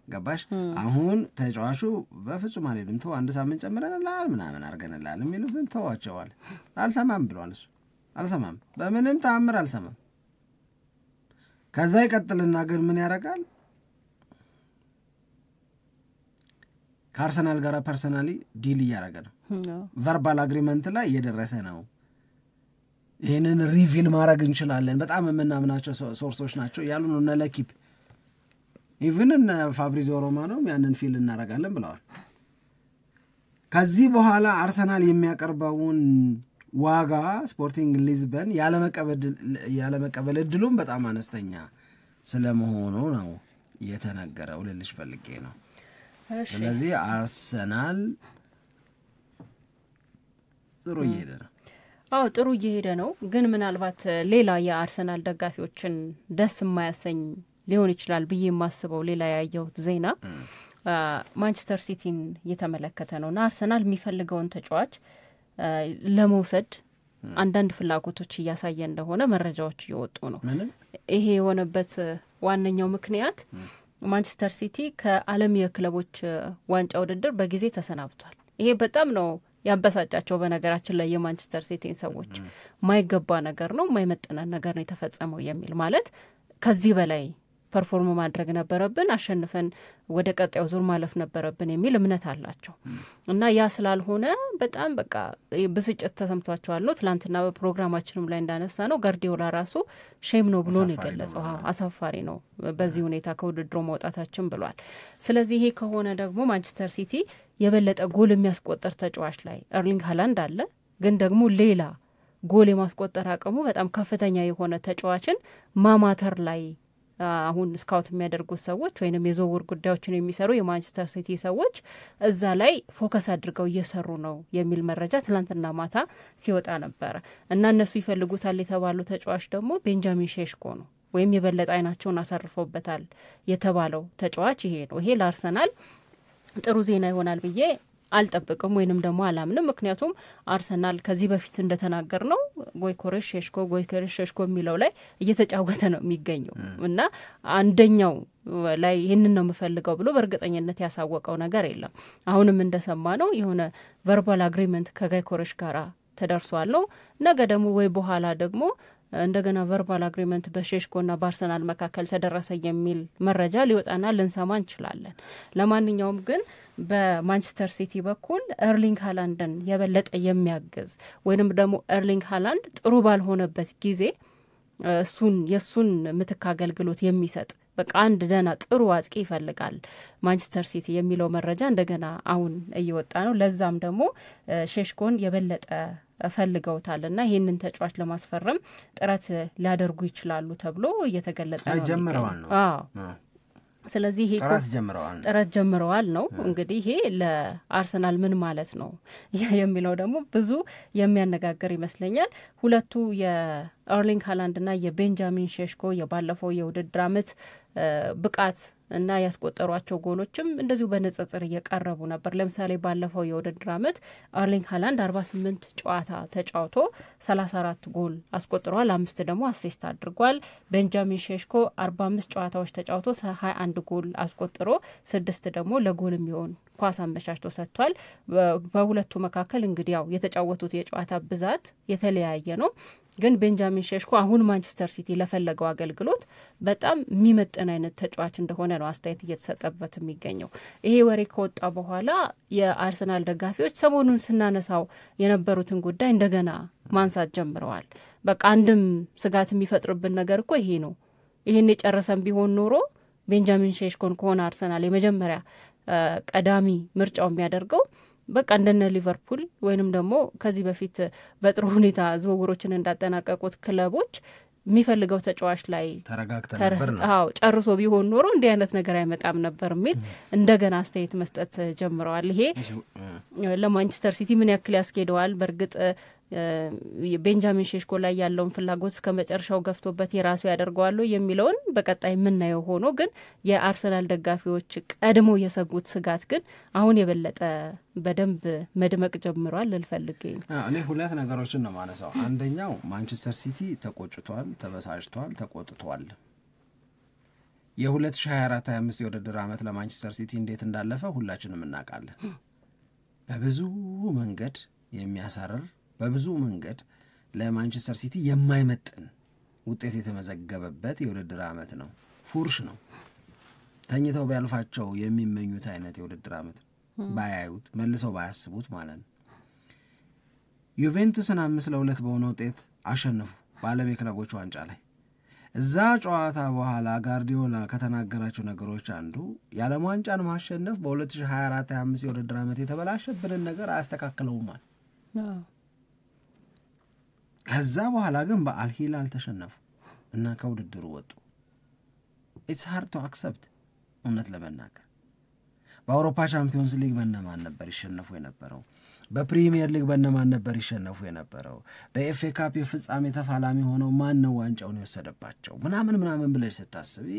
ገባሽ። አሁን ተጫዋቹ በፍጹም አልሄድም ተው አንድ ሳምንት ጨምረናል ምናምን አርገናል የሚሉትን ተዋቸዋል። አልሰማም ብሏል እሱ። አልሰማም፣ በምንም ተአምር አልሰማም። ከዛ ይቀጥልና ግን ምን ያደርጋል? ከአርሰናል ጋር ፐርሰናሊ ዲል እያደረገ ነው። ቨርባል አግሪመንት ላይ እየደረሰ ነው። ይህንን ሪቪል ማድረግ እንችላለን፣ በጣም የምናምናቸው ሶርሶች ናቸው ያሉ ነው እነ ለኪፕ ኢቭን እነ ፋብሪዚዮ ሮማኖም ያንን ፊል እናደርጋለን ብለዋል። ከዚህ በኋላ አርሰናል የሚያቀርበውን ዋጋ ስፖርቲንግ ሊዝበን ያለመቀበል እድሉም በጣም አነስተኛ ስለመሆኑ ነው የተነገረው ልልሽ ፈልጌ ነው። ስለዚህ አርሰናል ጥሩ እየሄደ ነው። ጥሩ እየሄደ ነው። ግን ምናልባት ሌላ የአርሰናል ደጋፊዎችን ደስ የማያሰኝ ሊሆን ይችላል ብዬ የማስበው ሌላ ያየሁት ዜና ማንቸስተር ሲቲን እየተመለከተ ነውና አርሰናል የሚፈልገውን ተጫዋች ለመውሰድ አንዳንድ ፍላጎቶች እያሳየ እንደሆነ መረጃዎች እየወጡ ነው። ይሄ የሆነበት ዋነኛው ምክንያት ማንቸስተር ሲቲ ከዓለም የክለቦች ዋንጫ ውድድር በጊዜ ተሰናብቷል። ይሄ በጣም ነው ያበሳጫቸው። በነገራችን ላይ የማንቸስተር ሲቲን ሰዎች ማይገባ ነገር ነው፣ ማይመጥነን ነገር ነው የተፈጸመው የሚል ማለት ከዚህ በላይ ፐርፎርም ማድረግ ነበረብን፣ አሸንፈን ወደ ቀጣዩ ዙር ማለፍ ነበረብን የሚል እምነት አላቸው እና ያ ስላልሆነ በጣም በቃ ብስጭት ተሰምቷቸዋል ነው። ትላንትና በፕሮግራማችንም ላይ እንዳነሳ ነው ጋርዲዮላ ራሱ ሼም ነው ብሎ ነው የገለጸው። አሳፋሪ ነው በዚህ ሁኔታ ከውድድሩ መውጣታችን ብሏል። ስለዚህ ይሄ ከሆነ ደግሞ ማንቸስተር ሲቲ የበለጠ ጎል የሚያስቆጠር ተጫዋች ላይ ኤርሊንግ ሃላንድ አለ፣ ግን ደግሞ ሌላ ጎል የማስቆጠር አቅሙ በጣም ከፍተኛ የሆነ ተጫዋችን ማማተር ላይ አሁን ስካውት የሚያደርጉት ሰዎች ወይንም የዝውውር ጉዳዮችን የሚሰሩ የማንቸስተር ሲቲ ሰዎች እዛ ላይ ፎከስ አድርገው እየሰሩ ነው የሚል መረጃ ትላንትና ማታ ሲወጣ ነበረ እና እነሱ ይፈልጉታል የተባሉ ተጫዋች ደግሞ ቤንጃሚን ሼሽኮ ነው ወይም የበለጠ አይናቸውን አሳርፈውበታል የተባለው ተጫዋች ይሄ ነው። ይሄ ለአርሰናል ጥሩ ዜና ይሆናል ብዬ አልጠብቅም ወይንም ደግሞ አላምንም። ምክንያቱም አርሰናል ከዚህ በፊት እንደተናገር ነው ጎይኮሬሽ ሼሽኮ የሚለው ላይ እየተጫወተ ነው የሚገኘው እና አንደኛው ላይ ይህንን ነው የምፈልገው ብሎ በእርግጠኝነት ያሳወቀው ነገር የለም። አሁንም እንደሰማ ነው የሆነ ቨርባል አግሪመንት ከጎይኮሬሽ ጋር ተደርሷል ነው። ነገ ደግሞ ወይ በኋላ ደግሞ እንደገና ቨርባል አግሪመንት በሼሽኮና በአርሰናል መካከል ተደረሰ የሚል መረጃ ሊወጣና ልንሰማ እንችላለን። ለማንኛውም ግን በማንቸስተር ሲቲ በኩል ኤርሊንግ ሃላንድን የበለጠ የሚያግዝ ወይንም ደግሞ ኤርሊንግ ሃላንድ ጥሩ ባልሆነበት ጊዜ የሱን ምትክ አገልግሎት የሚሰጥ በቃ አንድ ደህና ጥሩ አጥቂ ይፈልጋል ማንቸስተር ሲቲ የሚለው መረጃ እንደገና አሁን እየወጣ ነው። ለዛም ደግሞ ሼሽኮን የበለጠ ፈልገውታልና ይህንን ተጫዋች ለማስፈረም ጥረት ሊያደርጉ ይችላሉ ተብሎ እየተገለጸ ነው። ጀምረዋል ነው። ስለዚህ ይሄ ጥረት ጀምረዋል ነው። እንግዲህ ይሄ ለአርሰናል ምን ማለት ነው የሚለው ደግሞ ብዙ የሚያነጋግር ይመስለኛል። ሁለቱ የኤርሊንግ ሃላንድና የቤንጃሚን ሼሽኮ የባለፈው የውድድር ዓመት ብቃት እና ያስቆጠሯቸው ጎሎችም እንደዚሁ በንጽጽር እየቀረቡ ነበር። ለምሳሌ ባለፈው የውድድር ዓመት ኤርሊንግ ሃላንድ 48 ጨዋታ ተጫውቶ 34 ጎል አስቆጥሯል፣ 5 ደግሞ አሲስት አድርጓል። ቤንጃሚን ሼሽኮ 45 ጨዋታዎች ተጫውቶ 21 ጎል አስቆጥሮ 6 ደግሞ ለጎል የሚሆን ኳስ አመቻችቶ ሰጥቷል። በሁለቱ መካከል እንግዲህ ያው የተጫወቱት የጨዋታ ብዛት የተለያየ ነው። ግን ቤንጃሚን ሼሽኮ አሁን ማንቸስተር ሲቲ ለፈለገው አገልግሎት በጣም የሚመጥን አይነት ተጫዋች እንደሆነ ነው አስተያየት እየተሰጠበት የሚገኘው። ይሄ ወሬ ከወጣ በኋላ የአርሰናል ደጋፊዎች ሰሞኑን ስናነሳው የነበሩትን ጉዳይ እንደገና ማንሳት ጀምረዋል። በቃ አንድም ስጋት የሚፈጥርብን ነገር እኮ ይሄ ነው። ይሄን የጨረሰን ቢሆን ኖሮ ቤንጃሚን ሼሽኮን ከሆነ አርሰናል የመጀመሪያ ቀዳሚ ምርጫው የሚያደርገው በቃ እንደነ ሊቨርፑል ወይንም ደግሞ ከዚህ በፊት በጥሩ ሁኔታ ዝውውሮችን እንዳጠናቀቁት ክለቦች የሚፈልገው ተጫዋች ላይ ጨርሶ ቢሆን ኖሮ እንዲህ አይነት ነገር አይመጣም ነበር የሚል እንደገና አስተያየት መስጠት ጀምረዋል። ይሄ ለማንቸስተር ሲቲ ምን ያክል ያስኬደዋል? በእርግጥ ቤንጃሚን ሼሽኮ ላይ ያለውን ፍላጎት እስከ መጨረሻው ገፍቶበት የራሱ ያደርገዋል የሚለውን በቀጣይ የምናየው ሆኖ ግን የአርሰናል ደጋፊዎች ቀድሞ የሰጉት ስጋት ግን አሁን የበለጠ በደንብ መድመቅ ጀምሯል ልፈልገኝ። እኔ ሁለት ነገሮችን ነው ማነሳው። አንደኛው ማንቸስተር ሲቲ ተቆጭቷል፣ ተበሳጭቷል፣ ተቆጥቷል። የ2024-25 የውድድር ዓመት ለማንቸስተር ሲቲ እንዴት እንዳለፈ ሁላችንም እናውቃለን። በብዙ መንገድ የሚያሳርር በብዙ መንገድ ለማንቸስተር ሲቲ የማይመጥን ውጤት የተመዘገበበት የውድድር ዓመት ነው። ፉርሽ ነው። ተኝተው ቢያልፋቸው የሚመኙት አይነት የውድድር ዓመት ባያዩት መልሰው ባያስቡት ማለት ነው። ዩቬንቱስን 5-2 በሆነ ውጤት አሸነፉ በዓለም የክለቦች ዋንጫ ላይ። እዛ ጨዋታ በኋላ ጋርዲዮላ ከተናገራቸው ነገሮች አንዱ የዓለም ዋንጫን ማሸነፍ በ2024-25 የውድድር ዓመት የተበላሸብንን ነገር አያስተካክለውማል። ከዛ በኋላ ግን በአልሂላል ተሸነፉ እና ከውድድሩ ወጡ። ኢትስ ሃርድ ቱ አክሰፕት። እውነት ለመናገር በአውሮፓ ቻምፒዮንስ ሊግ በነማን ነበር ይሸነፉ የነበረው? በፕሪሚየር ሊግ በነማን ነበር ይሸነፉ የነበረው? በኤፍኤ ካፕ የፍጻሜ ተፋላሚ ሆነው ማን ነው ዋንጫውን የወሰደባቸው? ምናምን ብለሽ ስታስቢ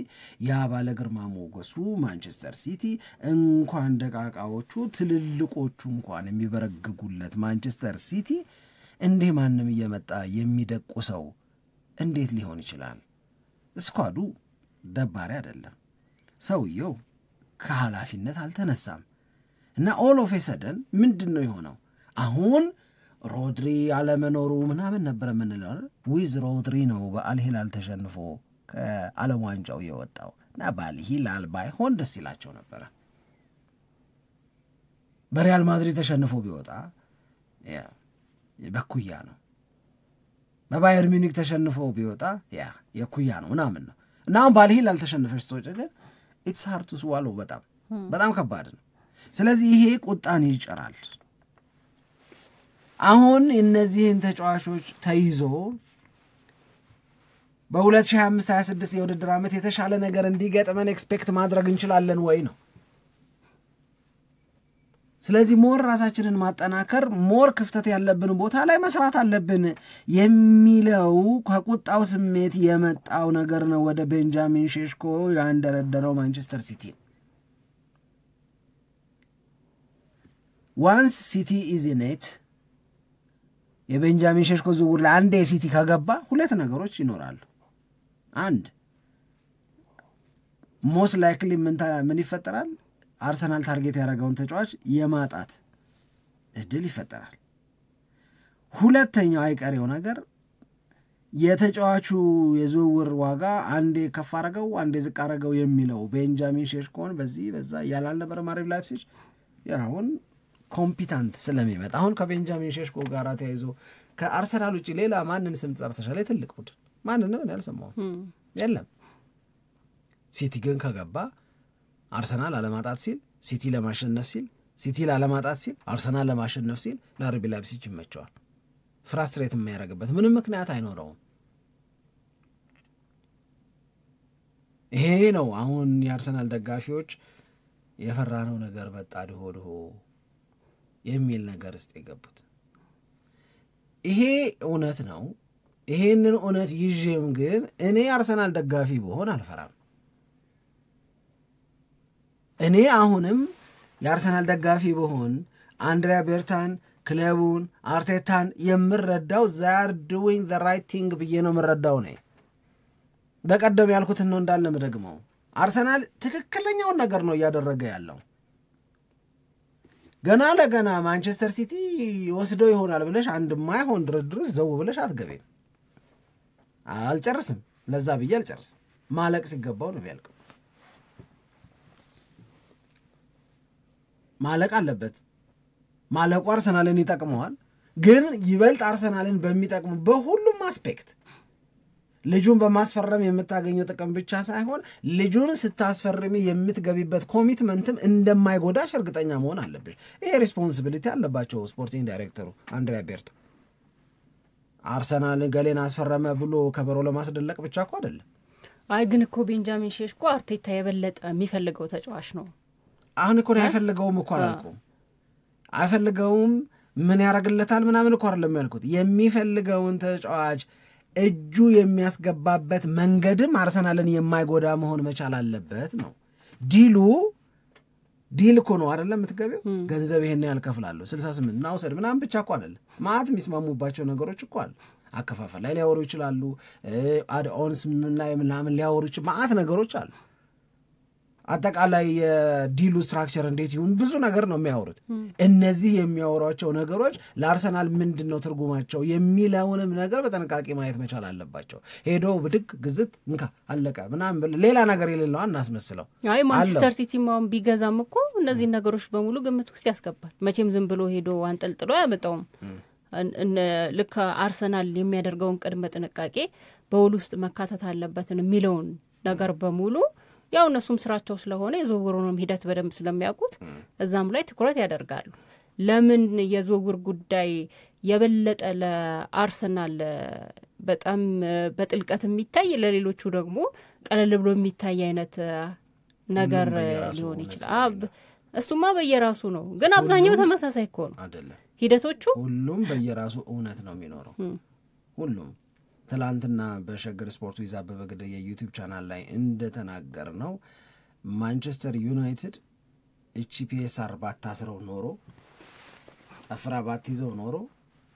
ያ ባለ ግርማ ሞገሱ ማንቸስተር ሲቲ እንኳን ደቃቃዎቹ ትልልቆቹ እንኳን የሚበረግጉለት ማንቸስተር ሲቲ እንዴ ማንም እየመጣ የሚደቁሰው እንዴት ሊሆን ይችላል? ስኳዱ ደባሪ አይደለም፣ ሰውየው ከኃላፊነት አልተነሳም እና ኦል ኦፍ ኤ ሰደን ምንድን ነው የሆነው? አሁን ሮድሪ አለመኖሩ ምናምን ነበር የምንለው። ዊዝ ሮድሪ ነው በአልሂላል ተሸንፎ ከዓለም ዋንጫው የወጣው እና በአልሂላል ባይሆን ደስ ይላቸው ነበረ። በሪያል ማድሪድ ተሸንፎ ቢወጣ በኩያ ነው። በባየር ሚኒክ ተሸንፎ ቢወጣ የኩያ ነው ምናምን ነው እና አሁን በአልሂላል ተሸንፈሽ ሰዎች ግን ኢትስ ሃርድ ቱ ስዋሎ በጣም ከባድ ነው። ስለዚህ ይሄ ቁጣን ይጭራል። አሁን እነዚህን ተጫዋቾች ተይዞ በ2025-26 የውድድር ዓመት የተሻለ ነገር እንዲገጥመን ኤክስፔክት ማድረግ እንችላለን ወይ ነው። ስለዚህ ሞር ራሳችንን ማጠናከር፣ ሞር ክፍተት ያለብን ቦታ ላይ መስራት አለብን የሚለው ከቁጣው ስሜት የመጣው ነገር ነው ወደ ቤንጃሚን ሼሽኮ ያንደረደረው ማንቸስተር ሲቲ። ዋንስ ሲቲ ኢዝ ኢን ኢት የቤንጃሚን ሼሽኮ ዝውውር ለአንዴ ሲቲ ከገባ ሁለት ነገሮች ይኖራሉ። አንድ ሞስት ላይክሊ ምን ይፈጠራል? አርሰናል ታርጌት ያደረገውን ተጫዋች የማጣት እድል ይፈጠራል። ሁለተኛው አይቀሬው ነገር የተጫዋቹ የዝውውር ዋጋ አንዴ ከፍ አረገው አንዴ ዝቅ አረገው የሚለው ቤንጃሚን ሼሽኮን በዚህ በዛ ያላልነበረ ማሪቭ ላይፕሲጅ አሁን ኮምፒታንት ስለሚመጣ አሁን ከቤንጃሚን ሼሽኮ ጋር ተያይዞ ከአርሰናል ውጭ ሌላ ማንን ስም ጠርተሻል? ትልቅ ቡድን ማንን ነው ያልሰማው? የለም። ሲቲ ግን ከገባ አርሰናል አለማጣት ሲል፣ ሲቲ ለማሸነፍ ሲል፣ ሲቲ ላለማጣት ሲል፣ አርሰናል ለማሸነፍ ሲል ለአርቢ ላይፕሲጅ ይመቸዋል። ፍራስትሬት የሚያደርግበት ምንም ምክንያት አይኖረውም። ይሄ ነው አሁን የአርሰናል ደጋፊዎች የፈራነው ነገር መጣ ድሆ የሚል ነገር ውስጥ የገቡት። ይሄ እውነት ነው። ይሄንን እውነት ይዤም ግን እኔ አርሰናል ደጋፊ ብሆን አልፈራም። እኔ አሁንም የአርሰናል ደጋፊ ብሆን አንድሪያ ቤርታን፣ ክለቡን፣ አርቴታን የምረዳው ዛር ዱዊንግ ዘ ራይት ቲንግ ብዬ ነው የምረዳው ነኝ። በቀደም ያልኩትን ነው እንዳለ ምደግመው። አርሰናል ትክክለኛውን ነገር ነው እያደረገ ያለው። ገና ለገና ማንቸስተር ሲቲ ወስደው ይሆናል ብለሽ አንድ ማይሆን ድርድር ዘው ብለሽ አትገቤም። አልጨርስም፣ ለዛ ብዬ አልጨርስም። ማለቅ ሲገባው ነው ያልከው። ማለቅ አለበት። ማለቁ አርሰናልን ይጠቅመዋል፣ ግን ይበልጥ አርሰናልን በሚጠቅሙ በሁሉም አስፔክት ልጁን በማስፈረም የምታገኘው ጥቅም ብቻ ሳይሆን ልጁን ስታስፈርሚ የምትገቢበት ኮሚትመንትም እንደማይጎዳሽ እርግጠኛ መሆን አለብሽ። ይሄ ሪስፖንሲቢሊቲ አለባቸው ስፖርቲንግ ዳይሬክተሩ አንድሪያ ቤርታ። አርሰናል ገሌን አስፈረመ ብሎ ከበሮ ለማስደለቅ ብቻ እኮ አይደለም። አይ ግን እኮ ቤንጃሚን ሼሽኮ አርቴታ የበለጠ የሚፈልገው ተጫዋች ነው። አሁን እኮ አይፈልገውም እኮ አላልኩም። አይፈልገውም ምን ያደርግለታል ምናምን እኮ አይደለም ያልኩት። የሚፈልገውን ተጫዋች እጁ የሚያስገባበት መንገድም አርሰናልን የማይጎዳ መሆን መቻል አለበት ነው። ዲል እኮ ነው አይደለም የምትገቢው። ገንዘብ ይሄን ያልከፍላለሁ 68 እና ወሰድ ምናምን ብቻ እኮ አይደለም። ማት የሚስማሙባቸው ነገሮች እኮ አሉ። አከፋፈል ላይ ሊያወሩ ይችላሉ። አድ-ኦንስ ላይ ምናምን ሊያወሩ ይችላሉ። ማት ነገሮች አሉ። አጠቃላይ የዲሉ ስትራክቸር እንዴት ይሁን ብዙ ነገር ነው የሚያወሩት። እነዚህ የሚያወሯቸው ነገሮች ለአርሰናል ምንድነው ትርጉማቸው የሚለውንም ነገር በጥንቃቄ ማየት መቻል አለባቸው። ሄዶ ብድግ ግዝት እንካ አለቀ ምናምን ሌላ ነገር የሌለው እናስመስለው። አይ ማንቸስተር ሲቲ ማም ቢገዛም እኮ እነዚህ ነገሮች በሙሉ ግምት ውስጥ ያስገባል። መቼም ዝም ብሎ ሄዶ አንጠልጥሎ ያመጣውም። ልክ አርሰናል የሚያደርገውን ቅድመ ጥንቃቄ በውል ውስጥ መካተት አለበትን የሚለውን ነገር በሙሉ ያው እነሱም ስራቸው ስለሆነ የዝውውሩንም ሂደት በደንብ ስለሚያውቁት እዛም ላይ ትኩረት ያደርጋሉ። ለምን የዝውውር ጉዳይ የበለጠ ለአርሰናል በጣም በጥልቀት የሚታይ ለሌሎቹ ደግሞ ቀለል ብሎ የሚታይ አይነት ነገር ሊሆን ይችላል። እሱማ በየራሱ ነው፣ ግን አብዛኛው ተመሳሳይ እኮ ነው አይደለም ሂደቶቹ። ሁሉም በየራሱ እውነት ነው የሚኖረው ሁሉም። ትላንትና በሸገር ስፖርት ዊዝ አበበ ግደይ የዩቲዩብ ቻናል ላይ እንደተናገር ነው ማንቸስተር ዩናይትድ ፒኤስአር ባታስረው ኖሮ ጠፍራ ባትይዘው ኖሮ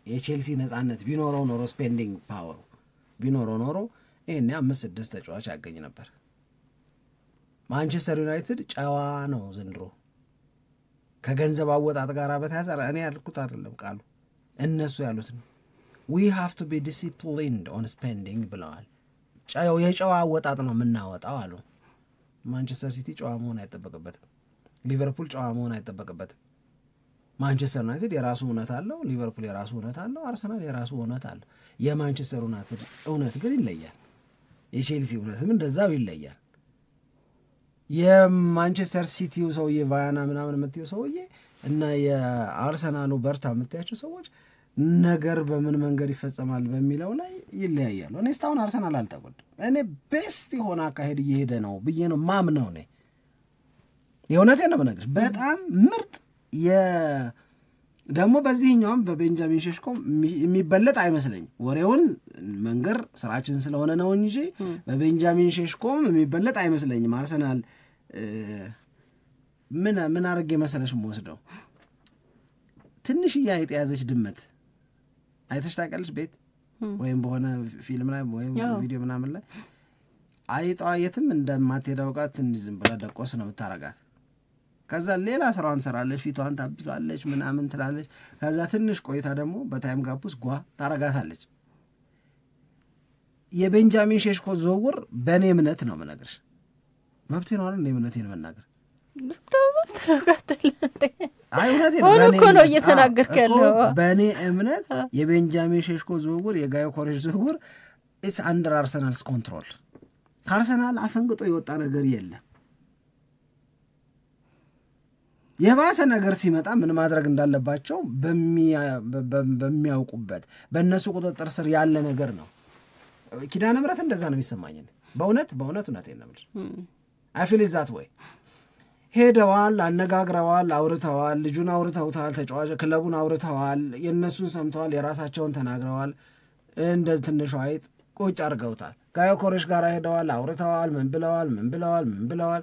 የቼልሲ ነጻነት ቢኖረው ኖሮ ስፔንዲንግ ፓወር ቢኖረው ኖሮ ይሄን 5-6 ተጫዋች ያገኝ ነበር። ማንቸስተር ዩናይትድ ጨዋ ነው ዘንድሮ ከገንዘብ አወጣጥ ጋር በተያያዘ እኔ ያልኩት አይደለም ቃሉ እነሱ ያሉት ነው። we have to be disciplined on spending ብለዋል። የጨዋ አወጣጥ ነው የምናወጣው አሉ። ማንቸስተር ሲቲ ጨዋ መሆን አይጠበቅበትም። ሊቨርፑል ጨዋ መሆን አይጠበቅበትም። ማንቸስተር ዩናይትድ የራሱ እውነት አለው፣ ሊቨርፑል የራሱ እውነት አለው፣ አርሰናል የራሱ እውነት አለው። የማንቸስተር ዩናይትድ እውነት ግን ይለያል። የቼልሲ እውነትም እንደዛው ይለያል። የማንቸስተር ሲቲው ሰውዬ ቫያና ምናምን የምትይው ሰውዬ እና የአርሰናሉ በርታ የምትያቸው ሰዎች ነገር በምን መንገድ ይፈጸማል በሚለው ላይ ይለያያሉ። እኔ እስካሁን አርሰናል አልተጎዳም። እኔ ቤስት የሆነ አካሄድ እየሄደ ነው ብዬ ነው ማምነው። እኔ የእውነቴን ነው የምነግርሽ። በጣም ምርጥ ደግሞ በዚህኛውም በቤንጃሚን ሼሽኮ የሚበለጥ አይመስለኝም። ወሬውን መንገር ስራችን ስለሆነ ነው እንጂ በቤንጃሚን ሼሽኮም የሚበለጥ አይመስለኝም። አርሰናል ምን አድርጌ መሰለሽ የምወስደው ትንሽዬ የተያዘች ድመት አይተሽ ታውቂያለሽ? ቤት ወይም በሆነ ፊልም ላይ ወይም ቪዲዮ ምናምን ላይ አይጧ የትም እንደማትሄድ አውቃ ትንሽ ዝም ብላ ደቆስ ነው የምታረጋት። ከዛ ሌላ ስራዋን ሰራለች፣ ፊቷን ታብዛለች፣ ምናምን ትላለች። ከዛ ትንሽ ቆይታ ደግሞ በታይም ጋፕ ውስጥ ጓ ታረጋታለች። የቤንጃሚን ሼሽኮ ዝውውር በእኔ እምነት ነው የምነግርሽ። መብቴ ነው አይደል? እምነቴን መናገር ነው እየተናገርክ ያለው። በእኔ እምነት የቤንጃሚን ሼሽኮ ዝውውር የጋዮ ኮሬሽ ዝውውር ኢትስ አንደር አርሰናልስ ኮንትሮል። ከአርሰናል አፈንግጦ የወጣ ነገር የለም። የባሰ ነገር ሲመጣ ምን ማድረግ እንዳለባቸው በሚያውቁበት በእነሱ ቁጥጥር ስር ያለ ነገር ነው። ኪዳነ ምሕረት እንደዛ ነው የሚሰማኝ። በእውነት እውነቴን ነው የምልሽ። አይ ፊል ዛት ወይ ሄደዋል፣ አነጋግረዋል፣ አውርተዋል፣ ልጁን አውርተውታል፣ ተጫዋች ክለቡን አውርተዋል፣ የእነሱን ሰምተዋል፣ የራሳቸውን ተናግረዋል። እንደ ትንሿ አይጥ ቁጭ አድርገውታል። ጋዮ ኮሬሽ ጋር ሄደዋል፣ አውርተዋል፣ ምን ብለዋል።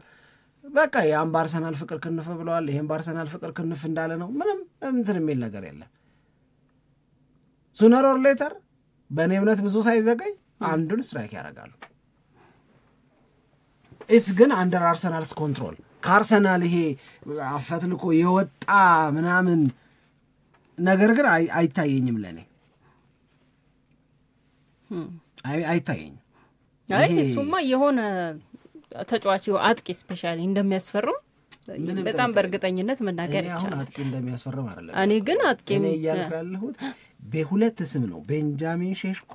በቃ ያን በአርሰናል ፍቅር ክንፍ ብለዋል። ይሄን በአርሰናል ፍቅር ክንፍ እንዳለ ነው። ምንም እንትን የሚል ነገር የለም። ሱነር ኦር ሌተር በእኔ እምነት ብዙ ሳይዘገይ አንዱን ስትራይክ ያደርጋሉ። ኢትስ ግን አንደር አርሰናልስ ኮንትሮል። ከአርሰናል ይሄ አፈትልኮ የወጣ ምናምን ነገር ግን አይታየኝም። ለእኔ አይታየኝም። እሱማ የሆነ ተጫዋች አጥቂ ስፔሻሊ እንደሚያስፈርም በጣም በእርግጠኝነት መናገር ይቻላል። አጥቂ እንደሚያስፈርም አይደለም። እኔ ግን አጥቂ እኔ እያልኩ ያለሁት በሁለት ስም ነው፣ ቤንጃሚን ሼሽኮ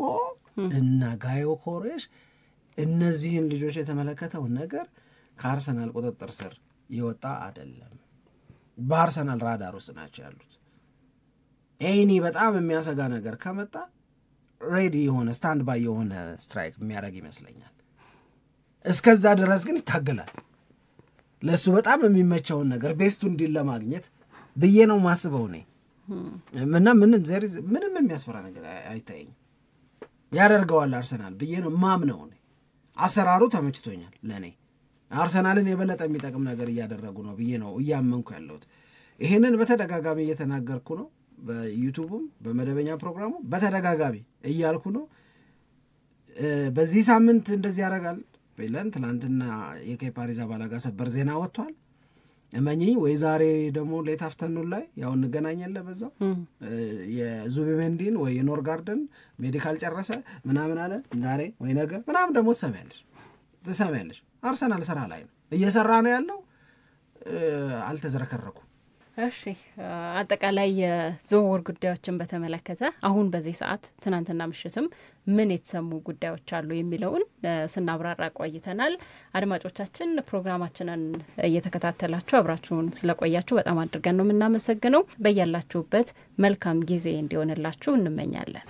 እና ጋዮ ኮሬሽ። እነዚህን ልጆች የተመለከተውን ነገር ከአርሰናል ቁጥጥር ስር የወጣ አይደለም። በአርሰናል ራዳር ውስጥ ናቸው ያሉት። ኤኒ በጣም የሚያሰጋ ነገር ከመጣ ሬዲ የሆነ ስታንድ ባይ የሆነ ስትራይክ የሚያደርግ ይመስለኛል። እስከዛ ድረስ ግን ይታገላል። ለሱ በጣም የሚመቸውን ነገር ቤስቱ እንዲል ለማግኘት ብዬ ነው ማስበው ነኝ። እና ምንም የሚያስፈራ ነገር አይታየኝም። ያደርገዋል አርሰናል ብዬ ነው ማምነው ነኝ። አሰራሩ ተመችቶኛል። ለኔ አርሰናልን የበለጠ የሚጠቅም ነገር እያደረጉ ነው ብዬ ነው እያመንኩ ያለሁት። ይሄንን በተደጋጋሚ እየተናገርኩ ነው። በዩቲዩብም በመደበኛ ፕሮግራሙ በተደጋጋሚ እያልኩ ነው። በዚህ ሳምንት እንደዚህ ያደርጋል ብለን ትናንትና የኬፓ አሪዛባላጋ ሰበር ዜና ወጥቷል። እመኚኝ ወይ ዛሬ ደግሞ ሌት አፍተርኑን ላይ ያው እንገናኛለን። በዛው የዙቢሜንዲን ወይ የኖርጋርደን ሜዲካል ጨረሰ ምናምን አለ ዛሬ ወይ ነገ ምናምን ደግሞ ትሰሚያለሽ። አርሰናል ስራ ላይ ነው፣ እየሰራ ነው ያለው። አልተዘረከረኩም። እሺ አጠቃላይ የዝውውር ጉዳዮችን በተመለከተ አሁን በዚህ ሰዓት ትናንትና ምሽትም ምን የተሰሙ ጉዳዮች አሉ የሚለውን ስናብራራ ቆይተናል። አድማጮቻችን ፕሮግራማችንን እየተከታተላችሁ አብራችሁን ስለቆያችሁ በጣም አድርገን ነው የምናመሰግነው። በያላችሁበት መልካም ጊዜ እንዲሆንላችሁ እንመኛለን።